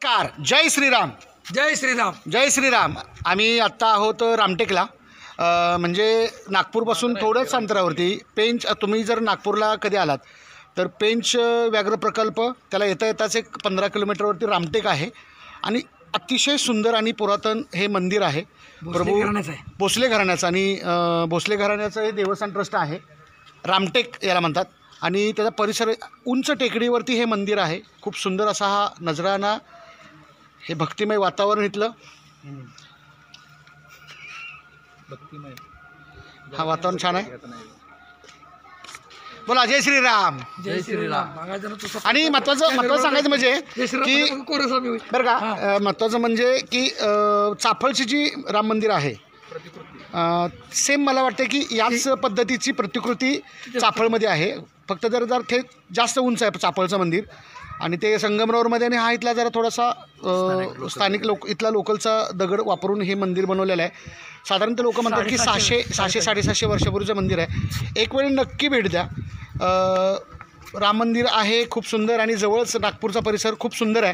नमस्कार. जय श्रीराम. जय श्रीराम. जय श्रीराम. आम्ही आत्ता आहोत रामटेकला, म्हणजे नागपूरपासून थोडंच अंतरावरती. पेंच, तुम्ही जर नागपूरला कधी आलात तर पेंच व्याघ्र प्रकल्प, त्याला येता येताच एक 15 किलोमीटरवरती रामटेक आहे आणि अतिशय सुंदर आणि पुरातन हे मंदिर आहे. प्रभू भोसले घराण्याचं आणि भोसले घराण्याचं हे देवस्थान ट्रस्ट आहे. रामटेक याला म्हणतात आणि त्याचा परिसर उंच टेकडीवरती हे मंदिर आहे. खूप सुंदर असा हा नजराणा, हे भक्तिमय वातावरण इथलं. हा वातावरण छान आहे. बोला जय श्रीराम. जय श्रीराम. आणि महत्वाचं सांगायचं म्हणजे की बरं का, महत्वाचं म्हणजे की चाफळची जी राम मंदिर आहे सेम मला वाटतं की याच पद्धतीची प्रतिकृती चाफळमध्ये आहे. फक्त जर ते जास्त उंच आहे चाफळचं मंदिर आणि ते संगमरवरमध्ये, आणि हा इथला जरा थोडासा स्थानिक इथला लोकलचा दगड वापरून हे मंदिर बनवलेलं आहे. साधारणतः लोक म्हणतात की 600-750 वर्षापूर्वीचं मंदिर आहे. एक वेळ नक्की भेट द्या. राम मंदिर आहे खूप सुंदर आणि जवळच नागपूरचा परिसर खूप सुंदर आहे.